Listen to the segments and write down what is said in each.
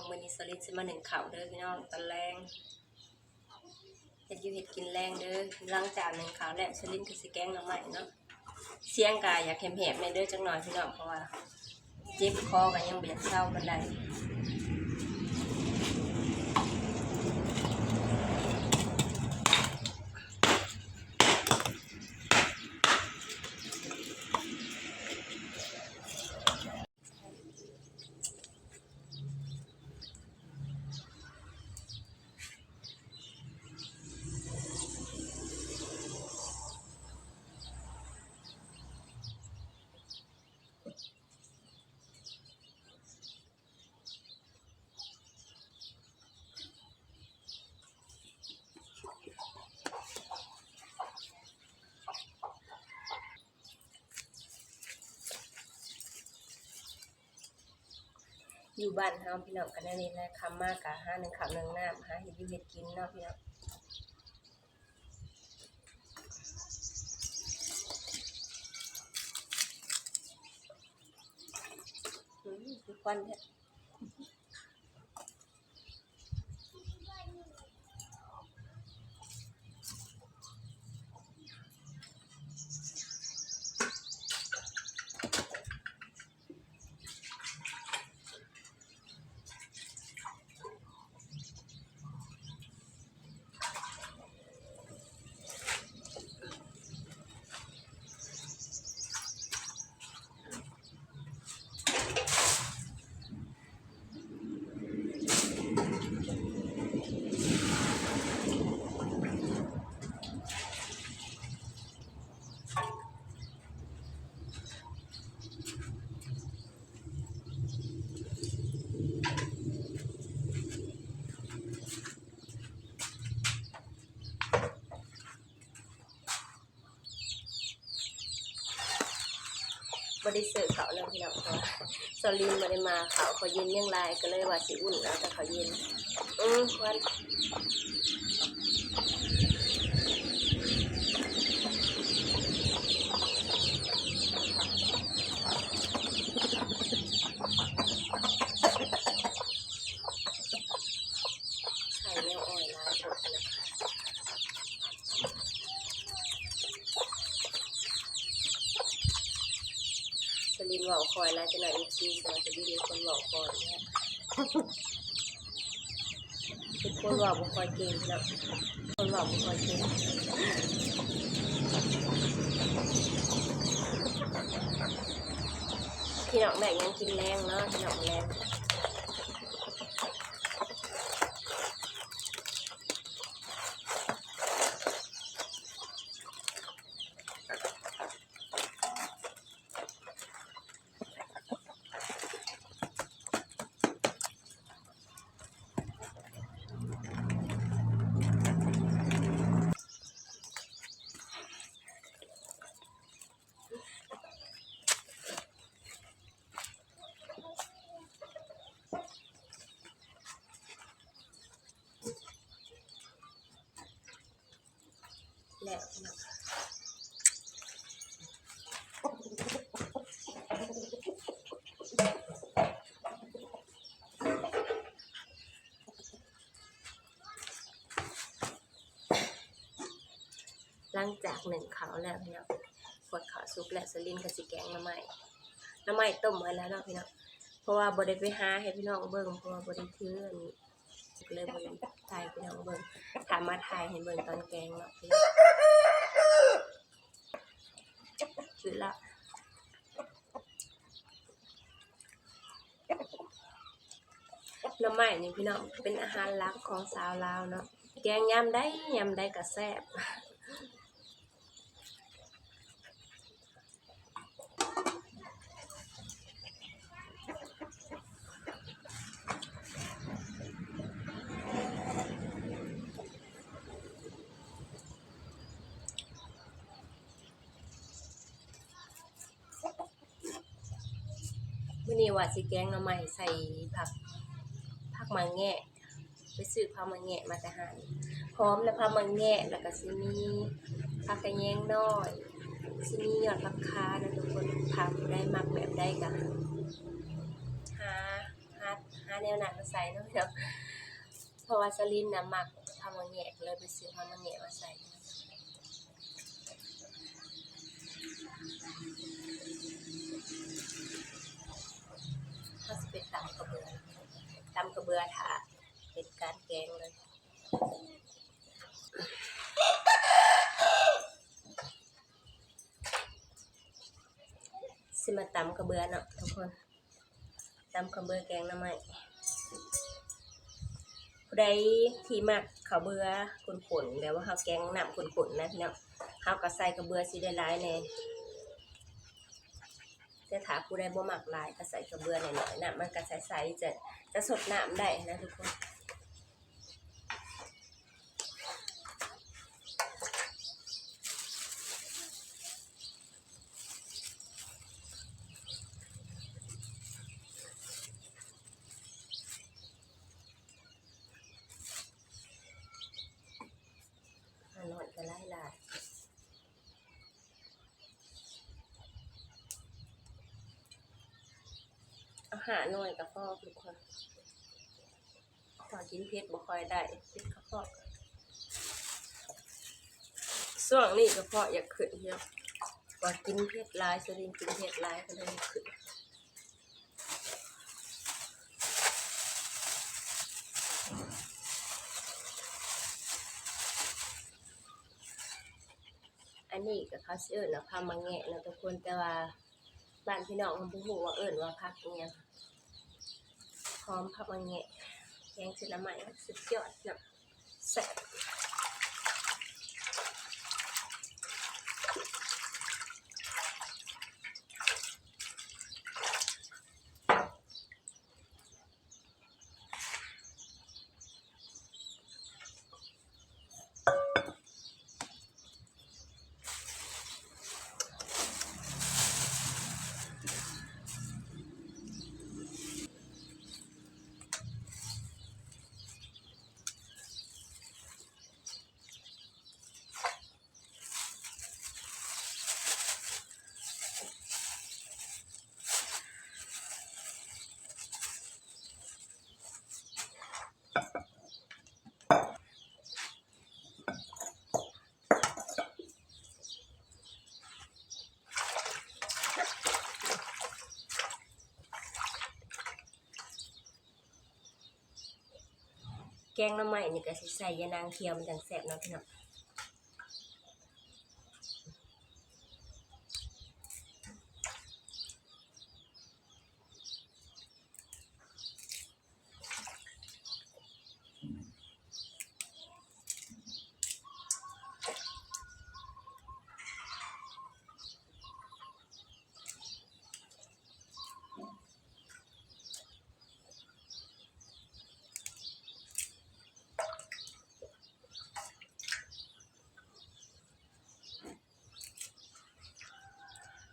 มื้อนี้สลิดสิมาหนึ่งข้าวเด้อพี่น้องตอนแรงเฮ็ดอยู่เฮ็ดกินแรงเด้อหลังจากหนึ่งข้าวแล้วสลิดก็สิแกงหน่อไม้เนาะเสียงกายอยากแหบๆในเด้อจังหน่อยพี่น้องเพราะว่าเจ็บคอก็ยังบ่อยากเศร้าปานใดอยู่บ้านเฮาพี่น้องกันนั่นนี่แหละคำมากกะหาหนึ่งข้าวหนึ่งน้ำหาเฮ็ดอยู่เฮ็ดกินเนาะพี่น้องคือควันแท้บริเซอร์เขาเลยพี่น้องเพราะว่าสลินมาได้มาเขาเย็นยังไรก็เลยว่าสิอุ่นแล้วแต่เขาเย็นควันใส่แนวอ่อยลายผมนะสลินบอกคอยแล้วจะหน่อยอีกทีแต่จะมีคนบอกคอยเนี่ยทุกคนบอกบุคอยเก่งแล้วคนบอกบุคอยเก่งพี่น้องแม่ยังกินแรงเนาะพี่น้องแรงแล้วนะหลังจากหนึ่งเขาแล้วพี่น้องปวดขาสุกและสลินกับสีแกงน้ำไม้ต้มไว้แล้วเนาะพี่น้องเพราะว่าบริไปหาให้พี่น้องเบิ่งเพราะว่าบริเทื่อนเลยบริถ่ายพี่น้องเบิ่งถามมาถ่ายให้เบิ่งตอนแกงเนาะพี่น้องจุดละน้ำไม้นี่พี่น้องเป็นอาหารหลักของสาวลาวเนาะแกงยำได้ก็แซ่บวันนี้ว่าสิแกงหน่อไม้ใส่ผักมังแงะไปซื้อผักมังแงะมาแต่หารพร้อมแล้วผักมังแงะแล้วก็สิมีผักกระแยงน้อยสิมียอดผักคานะทุกคนผักได้มักแบบได้กันหา าแนวหนักมาใส่เนาะพี่น้องเพราะว่าสลินน่ะมักทำมังแงะเลยไปซื้อทำมังแงะมาใส่ถ้าสิเป็นตำกระเบือถาเป็นการแกงเลยสิมาตำกระเบือเนาะทุกคนตำกระเบือแกงหน่อไม้ผู้ใดที่มักข้าวเบือขุ่นๆแบบว่าเฮาแกงน้ำขุ่นๆนะพี่น้องเฮาก็ใส่กระเบือสิได้หลายแน่แต่ถ้าผู้ใดบ่มักหลายก็ใส่กระเบือหน่อยๆน้ำมันก็ใสๆจะสดน้ำได้นะทุกคนหน่อยก็ไล่ลายอาหารหน่อยกับพ่อทุกคนพอกินเผ็ดบ่ค่อยได้เผ็ดกับพ่อช่วงนี้กับพ่ออยากขึ้นเยอะว่ากินเผ็ดหลายสลินกินเผ็ดหลายก็เลยขึ้นอันนี้กับเขาเอิ้นว่าผักมังแงะนะทุกคนแต่ว่าบ้านพี่น้องมันบ่ฮู้ว่าเอิ้นว่าผักอิหยังหอมผักมังแงะแกงสิละไม้สุดยอดเนาะแซ่บแกงหน่อไม้นี่ก็สิใส่ยะนางเคี่ยวมันจังแซ่บเนาะพี่น้อง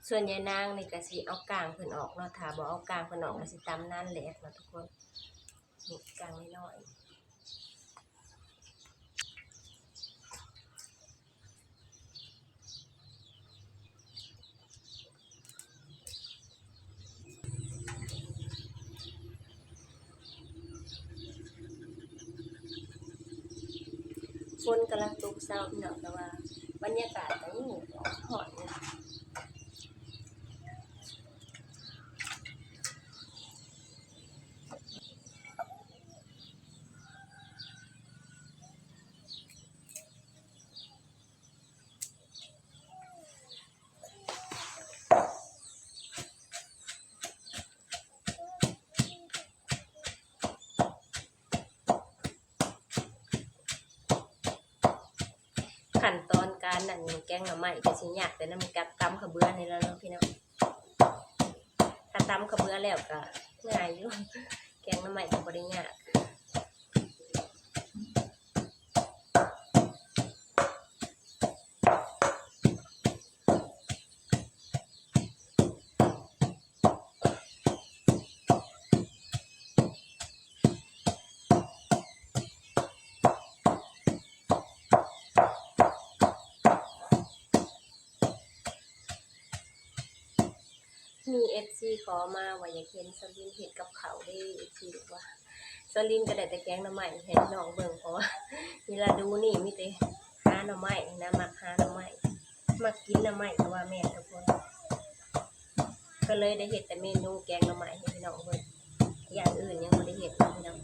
ส่วนยายนางนี่ก็สิเอากลางเพิ่นออกเนาะถ้าบ่เอากลางเพิ่นออกก็สิตำนานแหลกเนาะทุกคนนี่กลางน้อยๆฝนกำลังตกเช้าพี่น้องแต่ว่าบรรยากาศก็ยังฮอดอยู่ขั้นตอนการนั่นแกงหน่อไม้ก็สิยากแต่นำกับตำข้าวเบื่อนี่แล้วเนาะพี่น้องถ้าตำข้าวเบื่อแล้วก็ง่ายอยู่แกงหน่อไม้ก็บ่ได้ยาก มีFC ขอมาว่าอยากเห็นสลินเฮ็ดกับข้าวเด้ FC บอกว่าสลินก็ได้แต่แกงหน่อไม้ให้น้องเบิ่งเพราะว่าเวลาดูนี่มีแต่หาหน่อไม้นะมักหาหน่อไม้มักกินหน่อไม้ก็ว่าแม่นทุกคนก็เลยได้เฮ็ดแต่เมนูแกงหน่อไม้ให้พี่น้องเบิ่งอย่างอื่นยังบ่ได้เฮ็ดเลยพี่น้อง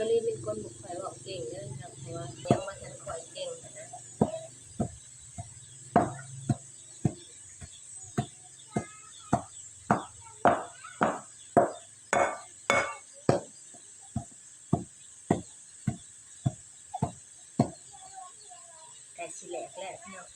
สลินเป็นคนบ่ค่อยเว้าเก่งเด้อพี่น้องเพราะว่ายังบ่ทันค่อยเก่งนะแต่สิแหลกแล้วพี่น้อง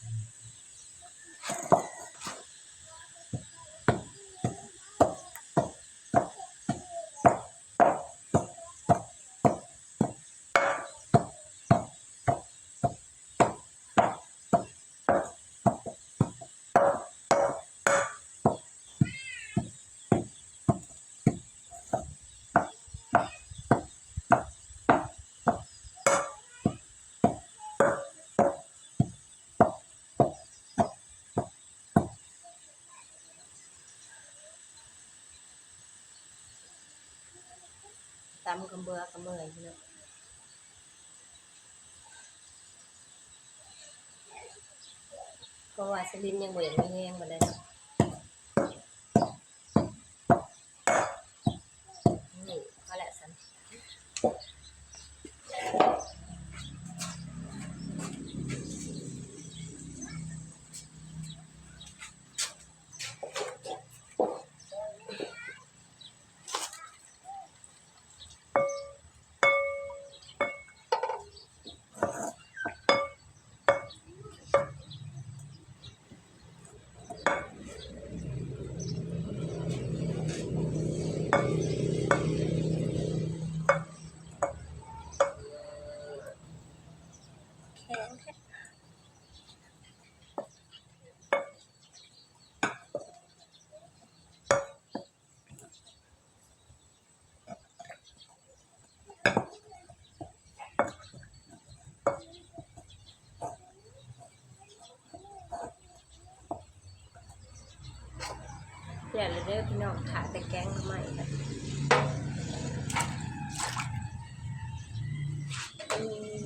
ตำกะเบือก็เมื่อยพี่น้องเพราะว่าสลินยังบ่อยากมีแรงบ่ได้เนาะนี่พอแล้วซั่นแข็งแท้อย่าเลยเด้อพี่น้องขาแต่แกงหน่อไม้ค่ะอืม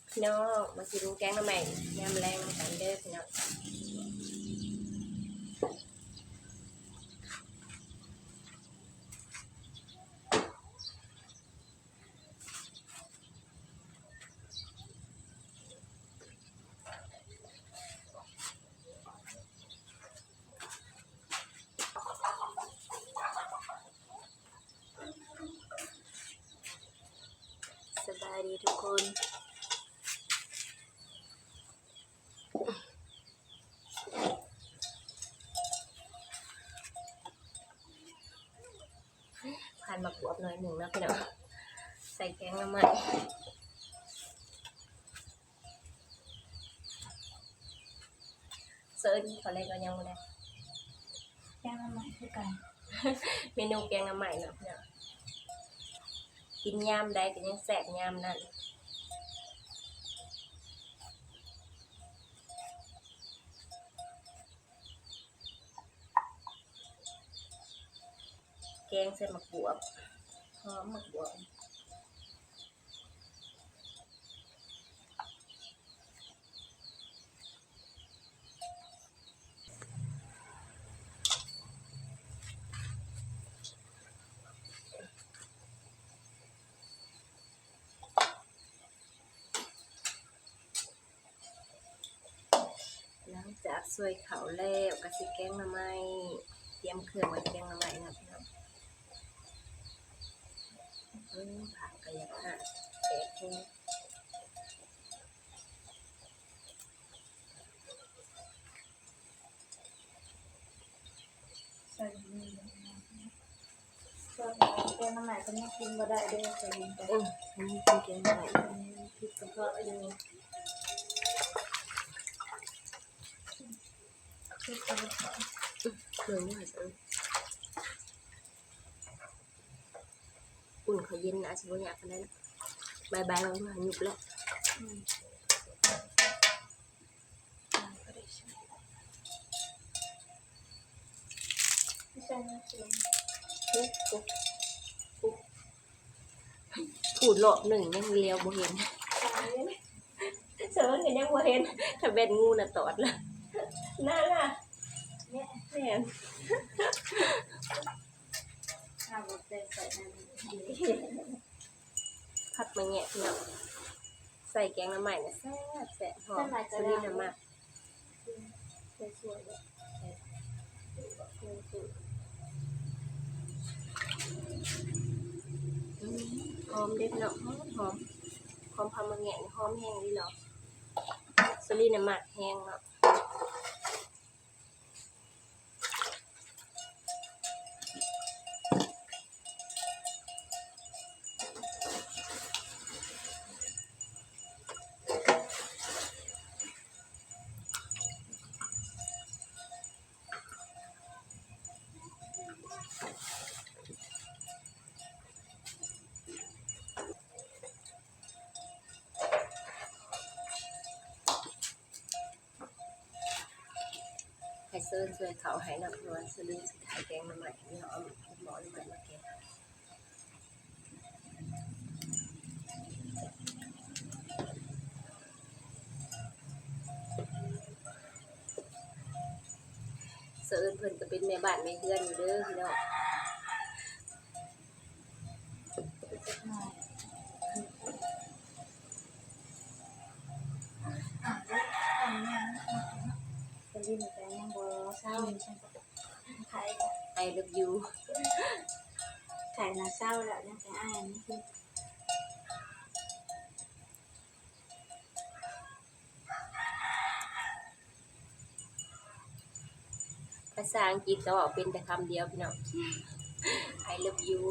พี่น้องมากินแกงหน่อไม้ยามแลงนำกันเด้อพี่น้องสบายดีทุกคนผ่านมาบวบหน่อยหนึ่งนะพี่น้องใส่แกงหน่อไม้เซิร์ชเขาเลยก็ยังบ่ได้ แกงมันคือกัน เมนูแกงหน่อไม้เนาะพี่น้องกินยามใดก็ยังแซ่บยามนั้นแกงใส่หมักบวบหอมหมักบวบ สวยเขาแล้วก็สิแกงหน่อไม้เตรียมเครื่องไว้แกงหน่อไม้นะพี่น้องผักก็อยากหาแตกแห้ง ใส่นี่ส่วนแกงน้ำใหม่ก็ไม่กินบ่ได้เด้อใส่ลินไป อันนี้คือแกงหน่อไม้ ผิดกระเพาะอยู่ผิดกระเพาะ เครื่องนี่ค่ะอุ่นเขาเย็นนะสิบ่อยากกันได้บายบายเราหาหยุบแล้ว ก็ได้ใช่ไม่ใช่นะคุณ พูดรอบหนึ่งยังเลี้ยวบ่เห็น ตายเลย เสิร์ชก็ยังบ่เห็นถ้าเป็นงูน่ะตอดละนั่นล่ะ เนี่ย แม่น ข้าวบดใส่นั่นดี ผักมาแงะพี่น้องใส่แกงหน่อไม้น่ะแซ่บแซ่บหอมสลิดน้ำมาก สวยๆเลย หอมเด็ดเนาะหอมผักมาแงะนี่หอมแห้งดีเนาะสลิดน้ำมากแห้งเนาะให้เซิร์นช่วยเขาให้น้ำนวลสลิดสิขายแกงหน่อไม้นี่เนาะเอาหมอหน่อไม้มาแกงเซิร์นเพิ่นก็เป็นแม่บ้านแม่เฮือนอยู่เด้อพี่น้อง หน่อยจะรีบไปยังบ่เศร้าใช่ไหมขาย I love you ขายน่ะเศร้าแล้วยังแต่อ้ายนี่คือ ภาษาอังกฤษก็บอกเป็นแต่คำเดียวพี่น้อง I love you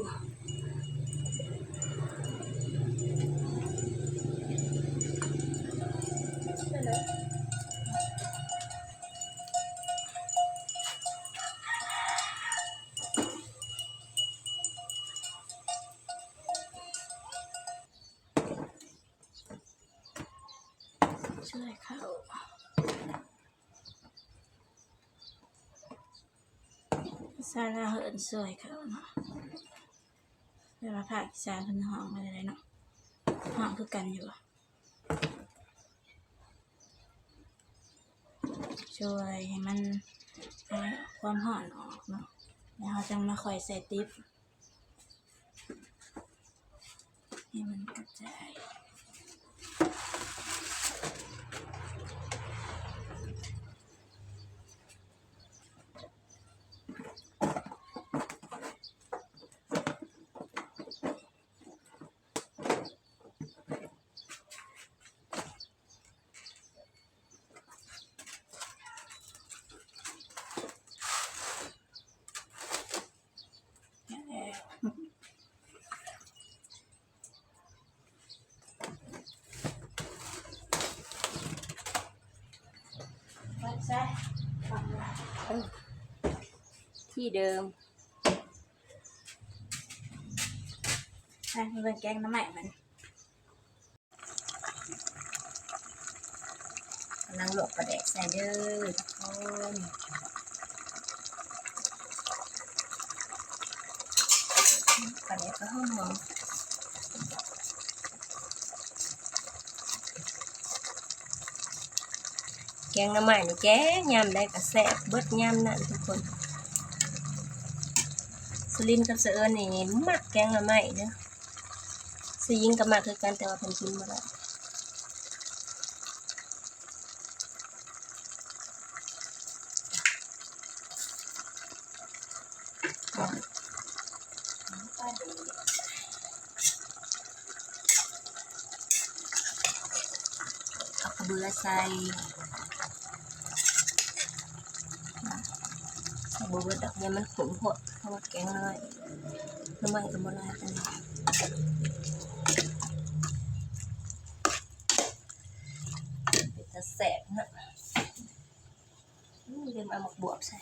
ช่วยเขาซาลาเหินสวยเขาเนาะเวลาภาคอีสานเพิ่นห้องมาได้เนาะห้องคือกันอยู่อะช่วยให้มันความห่อนออกเนาะแล้วเราจังมาคอยใส่ติ๊บให้มันกระจาย ใช่ ที่เดิม ใช่มันเป็นแกงน้ำใหม่มัน กำลังหลบกระแดกใส่เด้อทุกคนกระแดกก็หอมแกงหน่อไม้นี่แกงยำได้กระแสบเบิดยำนั่นทุกคนสลินกับเสือเอิญนี่มักแกงหน่อไม้เด้อสิยิงกับมักคือกันแต่ว่าเพิ่นกินบ่ได้ มัน เบือใส่เบือดอกเนี่ยมันขุ่นโหดเพราะว่าแกงน้อยน้ำใหม่ก็บ่หลายปานใดเป็นตาแสบนะเดี๋ยวเอาหมกบวบใส่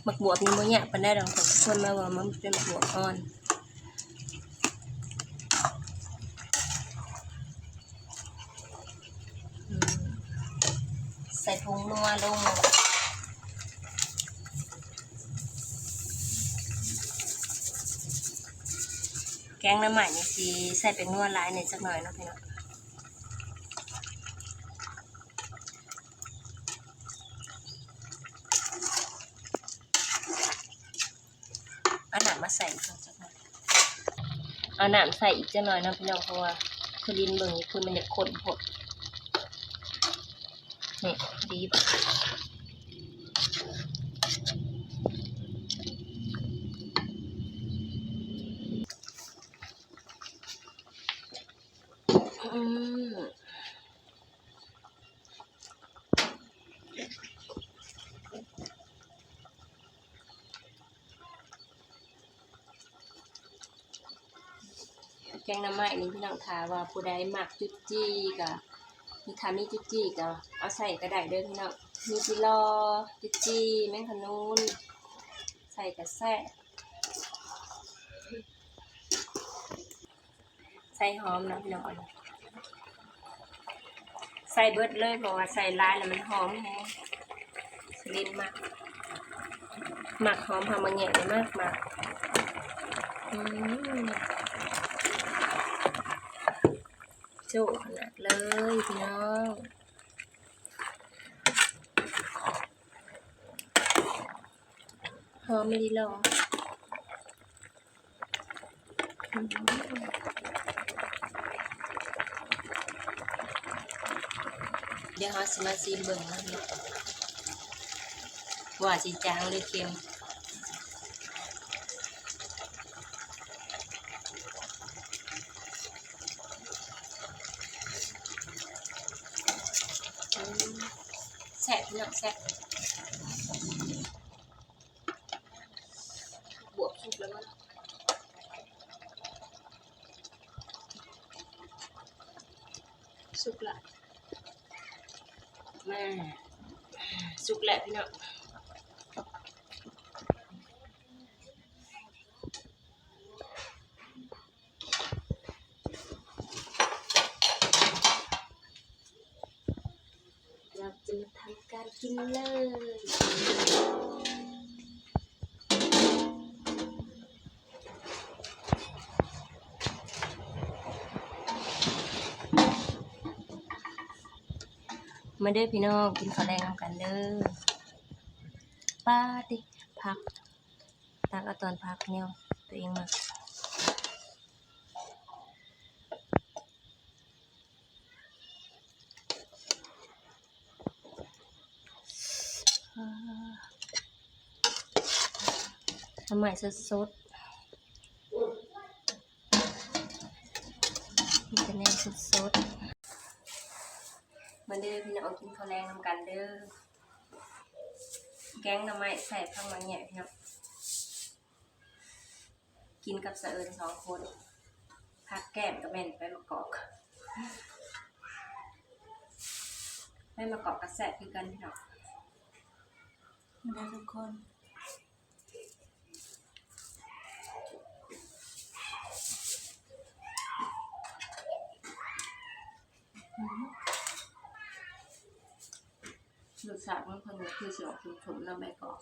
หมักบวบนี่บ่ยากปานใดดอกแต่คนมาว่ามันเป็นหมักบวบอ่อนใส่ผงนัวลงแกงน้ำใหม่นี่สิใส่เป็นนัวหลายหน่อยจักหน่อยเนาะพี่น้องเอาน้ำมาใส่อีกจักหน่อยเอาน้ำใส่อีกจักหน่อยเนาะพี่น้องเพราะว่าคือลิ้นเบิ่งนี่คือมันจะข้นโพดนี่ดีป่ะแกงน้ำใหม่นี่พี่น้องถามว่าผู้ใดมักจุดจี้ก็มีทามีจุดจี้ก็เอาใส่กระไดเด้อพี่น้องมีจิรอจุดจี้แมงขนุนใส่กระแซ่ใส่หอมนะพี่น้องใส่เบิดเลยเพราะว่าใส่ลายแล้วมันหอมแฮงสลิดมากหมักหอมหอมมาแง่เลยมากมากโจ้ขนาดเลยพี่น้องหอมไม่ดีหรอเดี๋ยวเราสิมาซีมเบิ่งนะพี่ว่าสิจางหรือเค็มแซ่บพี่น้องแซ่บบวกสุกแล้วมั้งสุกละแม่สุกแล้วพี่น้องเราจะมาทำการกินเลยมาเด้อพี่น้องกินข้าวแดงนำกันเด้อป้าดิพักตักเอาตอนพักเนี่ยตัวเองมาทำไมสดๆมีแต่แนวสดๆมาเด้อพี่น้องกินข้าวแดงนำกันเด้อแกงหน่อไม้ใส่ผักมาแหน่พี่น้องกินกับสะเอิญ2 คนผักแก้มกับแม่นไปมะกอกไปมะกอกกระแสคือกันพี่น้องมาได้ทุกคนรสชาติมันเพิ่นก็คือสิออกชุ่มๆแล้วใบกอก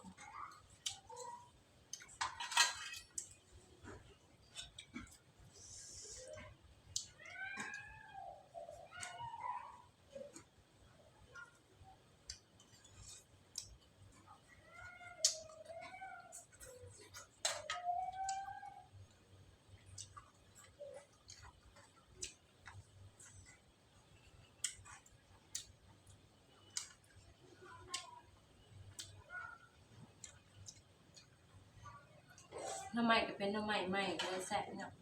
น้ำใหม่ก็เป็นน้ำใหม่ใหม่ก็เลยแซ่บเนาะ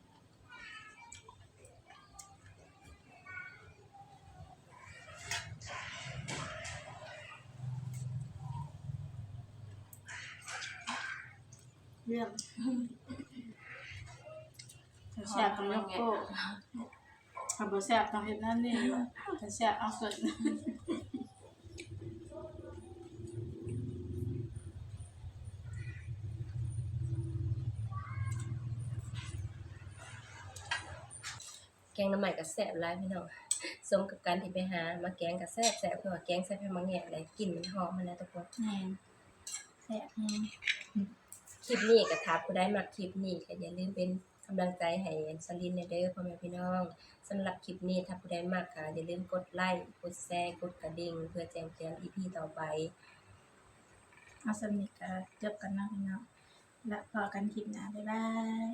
เรื่องแซ่บต้องยกโป้ทำบ่แซ่บต้องเฮ็ดนั่นนี่ถ้าแซ่บเอาเกิน แกงน้ำใหม่ก็แซ่บหลายพี่น้องสมกับการที่ไปหามาแกงก็แซ่บแซ่บเพราะว่าแกงใส่ให้มาแงะเลยกลิ่นมันหอมมันนะทุกคน แม่นแซ่บแฮง คลิปนี้ก็ถ้าผู้ใดมักคลิปนี้ก็อย่าลืมเป็นกำลังใจให้สลินเด้อพ่อแม่พี่น้องสำหรับคลิปนี้ถ้าผู้ใดมักก็อย่าลืมกดไลค์กดแชร์กดกระดิ่งเพื่อแจ้งเตือน EP ต่อไป เอาสำนิทก็จบกันเนาะพี่น้องแล้วพอกันคลิปหน้าบ๊ายบาย